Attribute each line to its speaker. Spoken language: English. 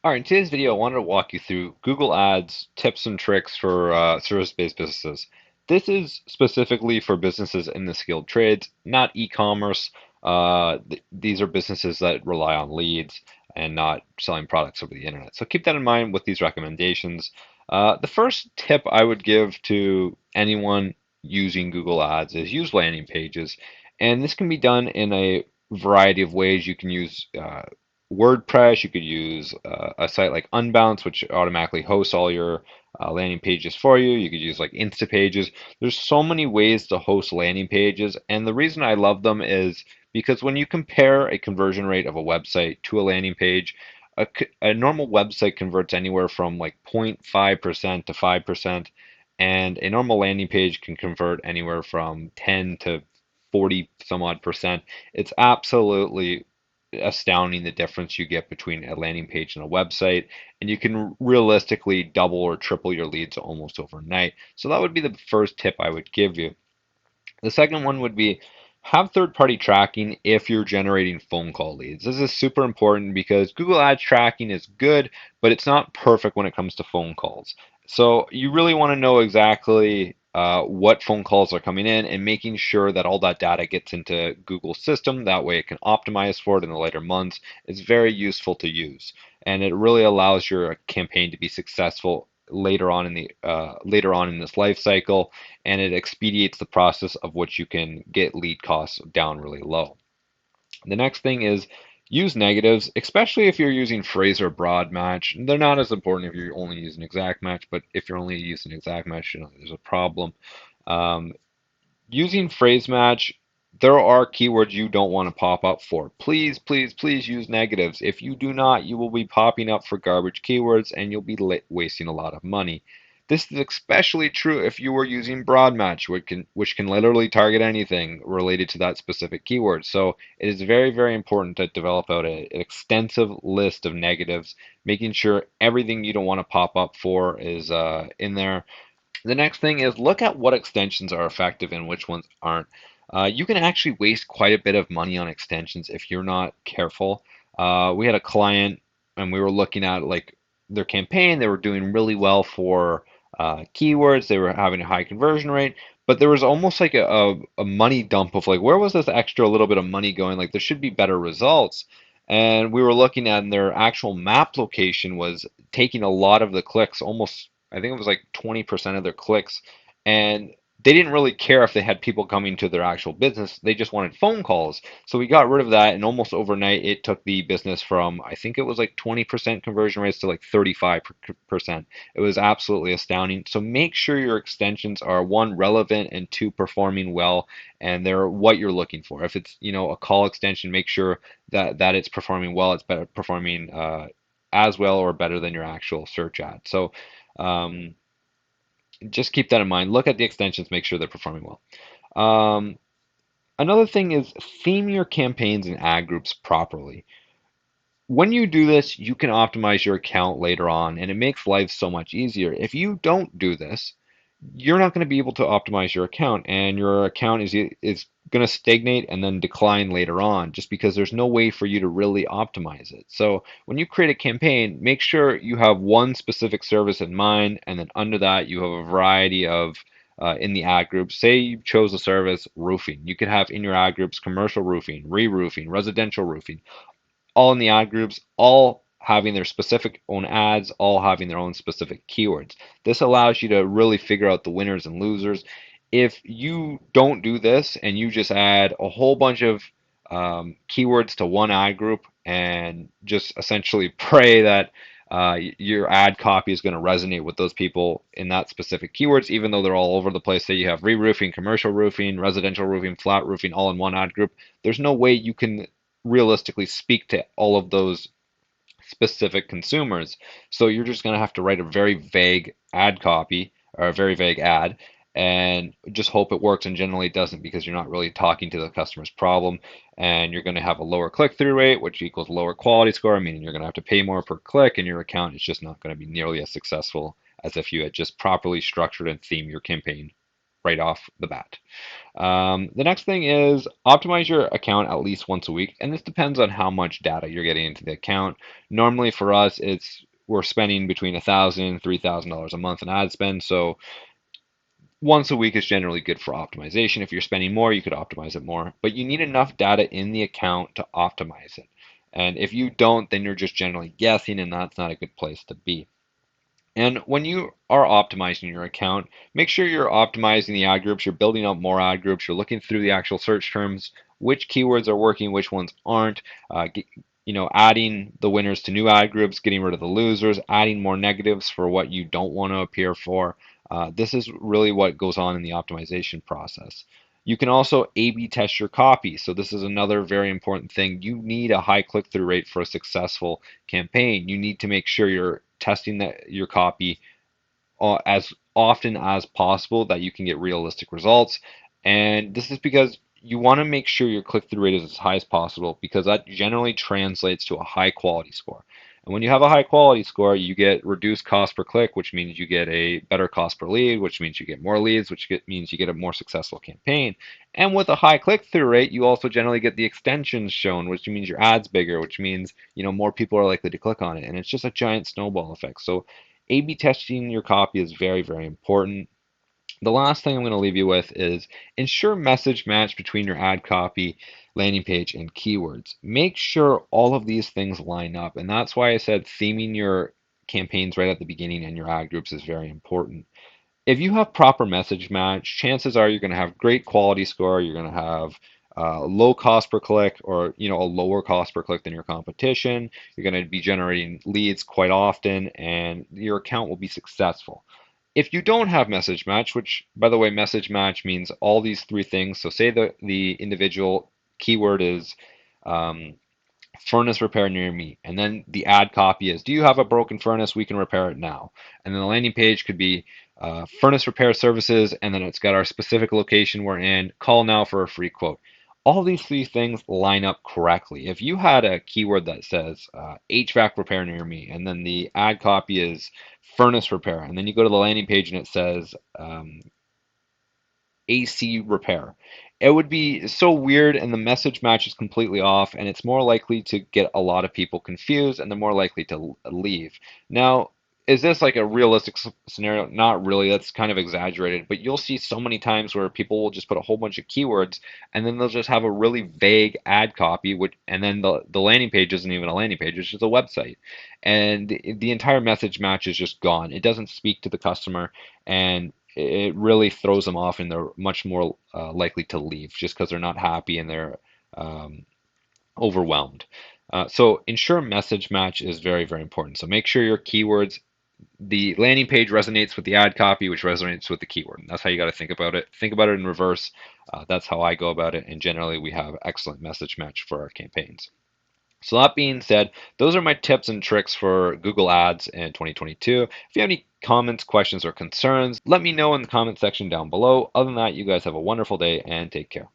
Speaker 1: All right, in today's video, I wanted to walk you through Google Ads tips and tricks for service-based businesses. This is specifically for businesses in the skilled trades, not e-commerce. These are businesses that rely on leads and not selling products over the internet. So keep that in mind with these recommendations. The first tip I would give to anyone using Google Ads is use landing pages. And this can be done in a variety of ways. You can use WordPress. You could use a site like Unbounce, which automatically hosts all your landing pages for you. You could use like Instapages. There's so many ways to host landing pages, and the reason I love them is because when you compare a conversion rate of a website to a landing page, a normal website converts anywhere from like 0.5% to 5%, and a normal landing page can convert anywhere from 10 to 40 some odd percent. It's absolutely astounding the difference you get between a landing page and a website, and you can realistically double or triple your leads almost overnight. So that would be the first tip I would give you. The second one would be have third-party tracking if you're generating phone call leads. This is super important because Google Ads tracking is good, but it's not perfect when it comes to phone calls. So you really want to know exactly what phone calls are coming in and making sure that all that data gets into Google's system. That way it can optimize for it in the later months. It's very useful to use, and it really allows your campaign to be successful later on in this life cycle, and it expedites the process of which you can get lead costs down really low. The next thing is use negatives, especially if you're using phrase or broad match. They're not as important if you're only using exact match, but if you're only using exact match, there's a problem. Um, Using phrase match, there are keywords you don't want to pop up for. Please, please, please use negatives. If you do not, you will be popping up for garbage keywords and you'll be wasting a lot of money. This is especially true if you are using broad match, which can literally target anything related to that specific keyword. So it is very, very important to develop out an extensive list of negatives, making sure everything you don't want to pop up for is in there. The next thing is look at what extensions are effective and which ones aren't. You can actually waste quite a bit of money on extensions if you're not careful. We had a client and we were looking at like their campaign. They were doing really well for keywords. They were having a high conversion rate, but there was almost like a money dump of like, where was this extra little bit of money going? Like there should be better results. And we were looking at and their actual map location was taking a lot of the clicks, almost I think it was like 20% of their clicks, and they didn't really care if they had people coming to their actual business. They just wanted phone calls. So we got rid of that, and almost overnight, it took the business from I think it was like 20% conversion rates to like 35%. It was absolutely astounding. So make sure your extensions are one relevant and two performing well, and they're what you're looking for. If it's a call extension, make sure that it's performing well. It's better performing as well or better than your actual search ad. So um, just keep that in mind. Look at the extensions, make sure they're performing well. Another thing is theme your campaigns and ad groups properly. When you do this, you can optimize your account later on, and it makes life so much easier. If you don't do this, you're not going to be able to optimize your account, and your account is going to stagnate and then decline later on just because there's no way for you to really optimize it. So when you create a campaign, make sure you have one specific service in mind, and then under that you have a variety of in the ad groups. Say you chose a service roofing, you could have in your ad groups commercial roofing, re-roofing, residential roofing, all in the ad groups, all having their specific own ads, all having their own specific keywords. This allows you to really figure out the winners and losers. If you don't do this and you just add a whole bunch of keywords to one ad group and just essentially pray that your ad copy is going to resonate with those people in that specific keywords, even though they're all over the place. Say you have re-roofing, commercial roofing, residential roofing, flat roofing, all in one ad group. There's no way you can realistically speak to all of those specific consumers. So you're just going to have to write a very vague ad copy or a very vague ad and just hope it works, and generally it doesn't because you're not really talking to the customer's problem, and you're going to have a lower click-through rate, which equals lower quality score, meaning you're going to have to pay more per click, and your account is just not going to be nearly as successful as if you had just properly structured and themed your campaign right off the bat. The next thing is optimize your account at least once a week, and this depends on how much data you're getting into the account. Normally for us, we're spending between $1,000 and $3,000 a month in ad spend, so once a week is generally good for optimization. If you're spending more, you could optimize it more, but you need enough data in the account to optimize it. And if you don't, then you're just generally guessing, and that's not a good place to be. And when you are optimizing your account, make sure you're optimizing the ad groups, you're building out more ad groups, you're looking through the actual search terms, which keywords are working, which ones aren't, adding the winners to new ad groups, getting rid of the losers, adding more negatives for what you don't want to appear for. This is really what goes on in the optimization process. You can also A/B test your copy. So this is another very important thing. You need a high click-through rate for a successful campaign. You need to make sure you're testing your copy as often as possible that you can get realistic results. And this is because you want to make sure your click-through rate is as high as possible because that generally translates to a high quality score. And when you have a high quality score, you get reduced cost per click, which means you get a better cost per lead, which means you get more leads, means you get a more successful campaign. And with a high click-through rate, you also generally get the extensions shown, which means your ad's bigger, which means more people are likely to click on it. And it's just a giant snowball effect. So A/B testing your copy is very, very important. The last thing I'm going to leave you with is ensure message match between your ad copy, landing page, and keywords. Make sure all of these things line up. And that's why I said theming your campaigns right at the beginning and your ad groups is very important. If you have proper message match, chances are you're going to have great quality score. You're going to have low cost per click, or a lower cost per click than your competition. You're going to be generating leads quite often, and your account will be successful. If you don't have message match, which by the way, message match means all these three things. So say the individual keyword is um, furnace repair near me. And then the ad copy is, do you have a broken furnace? We can repair it now. And then the landing page could be furnace repair services. And then it's got our specific location we're in. Call now for a free quote. All these three things line up correctly. If you had a keyword that says HVAC repair near me, and then the ad copy is furnace repair, and then you go to the landing page and it says AC repair. It would be so weird, and the message match is completely off, and it's more likely to get a lot of people confused, and they're more likely to leave. Now, is this like a realistic scenario? Not really. That's kind of exaggerated, but you'll see so many times where people will just put a whole bunch of keywords, and then they'll just have a really vague ad copy, and then the landing page isn't even a landing page; it's just a website, and the entire message match is just gone. It doesn't speak to the customer, and it really throws them off, and they're much more likely to leave just because they're not happy and they're um, overwhelmed. So ensure message match is very, very important. So make sure your keywords, the landing page resonates with the ad copy, which resonates with the keyword. And that's how you got to think about it. Think about it in reverse. That's how I go about it. And generally, we have excellent message match for our campaigns. So that being said, those are my tips and tricks for Google Ads in 2022. If you have any comments, questions, or concerns, let me know in the comment section down below. Other than that, you guys have a wonderful day and take care.